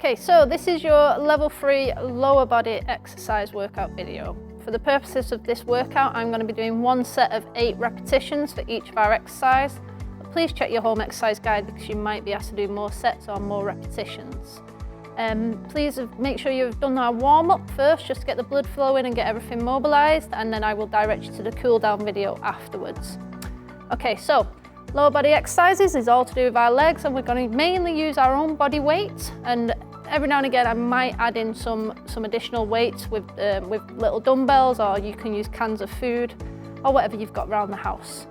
Okay, so this is your level 3 lower body exercise workout video. For the purposes of this workout, I'm going to be doing one set of 8 repetitions for each of our exercise. But please check your home exercise guide because you might be asked to do more sets or more repetitions. Please make sure you've done our warm-up first, just to get the blood flowing and get everything mobilised, and then I will direct you to the cool down video afterwards. Okay, so lower body exercises is all to do with our legs, and we're going to mainly use our own body weight, and every now and again I might add in some additional weights with little dumbbells, or you can use cans of food or whatever you've got around the house.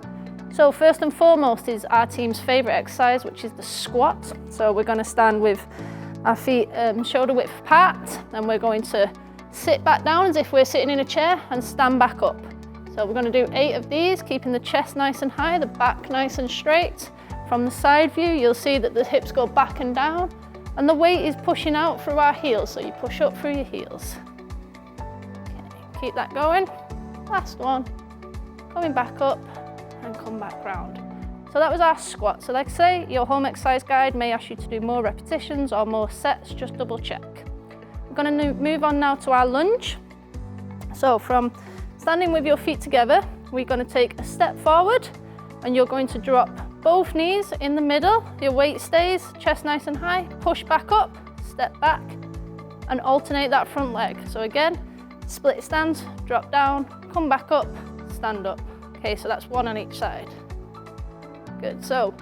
So first and foremost is our team's favourite exercise, which is the squat. So we're going to stand with our feet shoulder width apart, and we're going to sit back down as if we're sitting in a chair and stand back up. So we're going to do 8 of these, keeping the chest nice and high, the back nice and straight. From the side view, you'll see that the hips go back and down, and the weight is pushing out through our heels, so you push up through your heels. Okay, keep that going. Last one. Coming back up and come back round. So that was our squat. So like I say, your home exercise guide may ask you to do more repetitions or more sets, just double check. We're going to move on now to our lunge. So from standing with your feet together, we're going to take a step forward, and you're going to drop both knees in the middle. Your weight stays, chest nice and high, push back up, step back, and alternate that front leg. So again, split stance, drop down, come back up, stand up. Okay, so that's 1 on each side. Good. So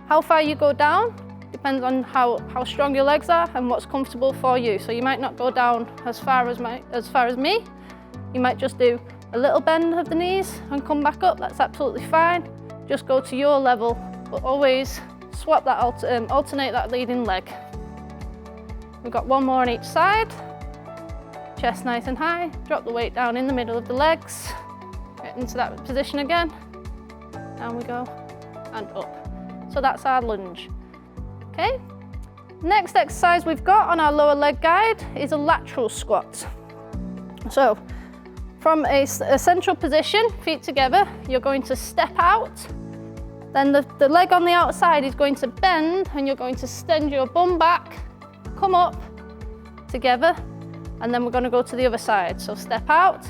how far you go down depends on how strong your legs are and what's comfortable for you. So you might not go down as far as me. You might just do a little bend of the knees and come back up. That's absolutely fine. Just go to your level, but always swap that, alternate that leading leg. We've got 1 more on each side. Chest nice and high. Drop the weight down in the middle of the legs. Get into that position again. Down we go. And up. So that's our lunge. Okay, next exercise we've got on our lower leg guide is a lateral squat. So from a central position, feet together, you're going to step out, then the leg on the outside is going to bend, and you're going to extend your bum back, come up together, and then we're going to go to the other side. So step out,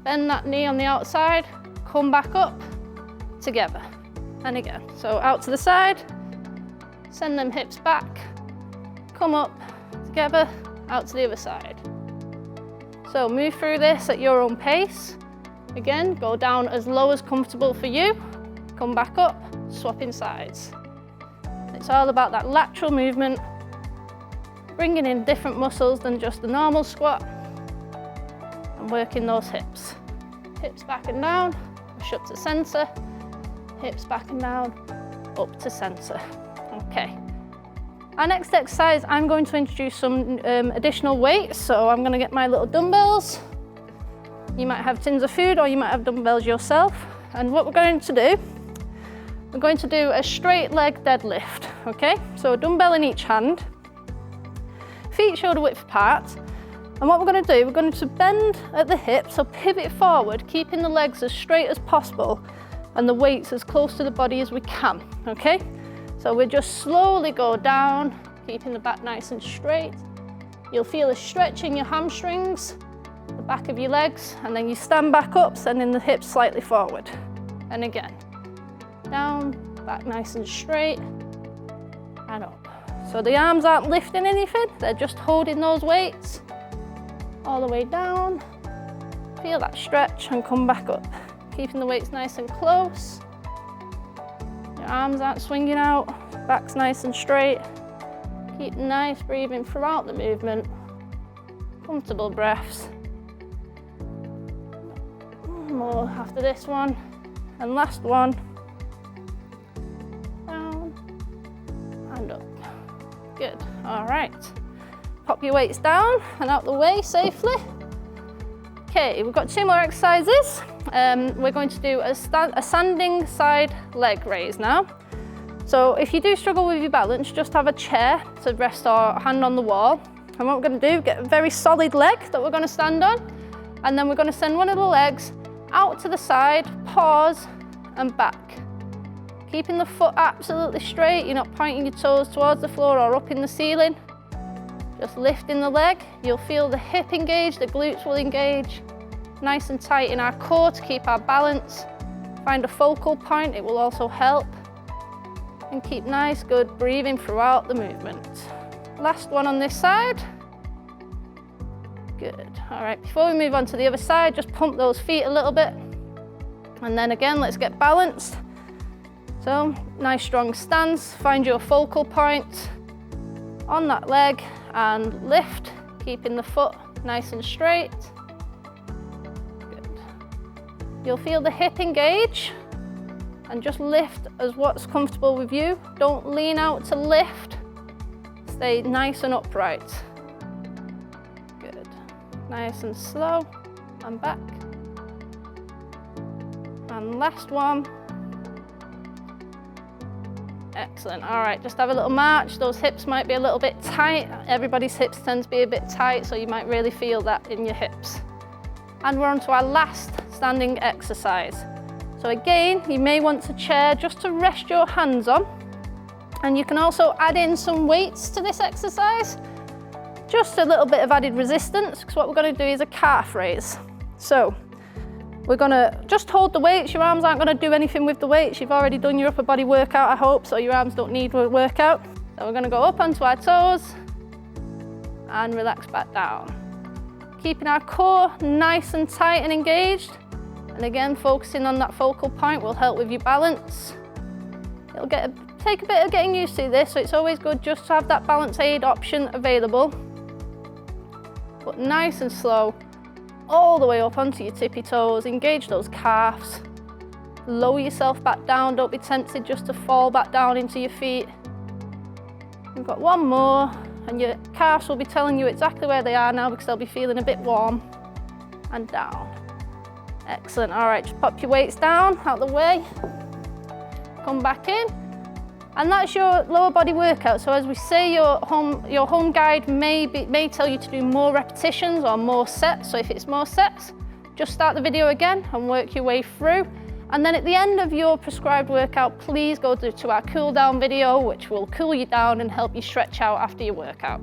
bend that knee on the outside, come back up, together. And again, so out to the side, send them hips back, come up, together, out to the other side. So move through this at your own pace. Again, go down as low as comfortable for you, come back up, swapping sides. It's all about that lateral movement, bringing in different muscles than just the normal squat, and working those hips. Hips back and down, push up to center, hips back and down, up to center. Okay. Our next exercise, I'm going to introduce some additional weights. So I'm going to get my little dumbbells. You might have tins of food, or you might have dumbbells yourself. And what we're going to do, we're going to do a straight leg deadlift. Okay, so a dumbbell in each hand, feet shoulder width apart. And what we're going to do, we're going to bend at the hips, so pivot forward, keeping the legs as straight as possible and the weights as close to the body as we can, okay? So we'll just slowly go down, keeping the back nice and straight. You'll feel a stretch in your hamstrings, the back of your legs, and then you stand back up, sending the hips slightly forward. And again, down, back nice and straight, and up. So the arms aren't lifting anything, they're just holding those weights all the way down. Feel that stretch and come back up. Keeping the weights nice and close. Your arms aren't swinging out, back's nice and straight. Keep nice breathing throughout the movement. Comfortable breaths. More after this one. And last one. Down and up. Good, all right. Pop your weights down and out the way safely. Okay, we've got 2 more exercises. We're going to do a standing side leg raise now. So if you do struggle with your balance, just have a chair to rest or hand on the wall. And what we're going to do, get a very solid leg that we're going to stand on. And then we're going to send one of the legs out to the side, pause, and back. Keeping the foot absolutely straight, you're not pointing your toes towards the floor or up in the ceiling. Just lifting the leg, you'll feel the hip engage, the glutes will engage. Nice and tight in our core to keep our balance. Find a focal point, it will also help. And keep nice, good breathing throughout the movement. Last one on this side. Good. All right, before we move on to the other side, just pump those feet a little bit. And then again, let's get balanced. So, nice strong stance, find your focal point on that leg and lift, keeping the foot nice and straight. Good. You'll feel the hip engage and just lift as what's comfortable with you. Don't lean out to lift. Stay nice and upright. Good. Nice and slow and back. And last one. Excellent. All right, just have a little march. Those hips might be a little bit tight. Everybody's hips tend to be a bit tight, so you might really feel that in your hips. And we're on to our last standing exercise. So again, you may want to chair just to rest your hands on. And you can also add in some weights to this exercise. Just a little bit of added resistance, because what we're going to do is a calf raise. So we're going to just hold the weights. Your arms aren't going to do anything with the weights. You've already done your upper body workout, I hope, so your arms don't need a workout. So we're going to go up onto our toes and relax back down. Keeping our core nice and tight and engaged. And again, focusing on that focal point will help with your balance. It'll take a bit of getting used to this, so it's always good just to have that balance aid option available. But nice and slow. All the way up onto your tippy toes, engage those calves, lower yourself back down, don't be tempted just to fall back down into your feet. We've got one more, and your calves will be telling you exactly where they are now because they'll be feeling a bit warm, and down. Excellent. All right, just pop your weights down, out the way, come back in. And that's your lower body workout. So as we say, your home guide may tell you to do more repetitions or more sets. So if it's more sets, just start the video again and work your way through. And then at the end of your prescribed workout, please go to our cool down video, which will cool you down and help you stretch out after your workout.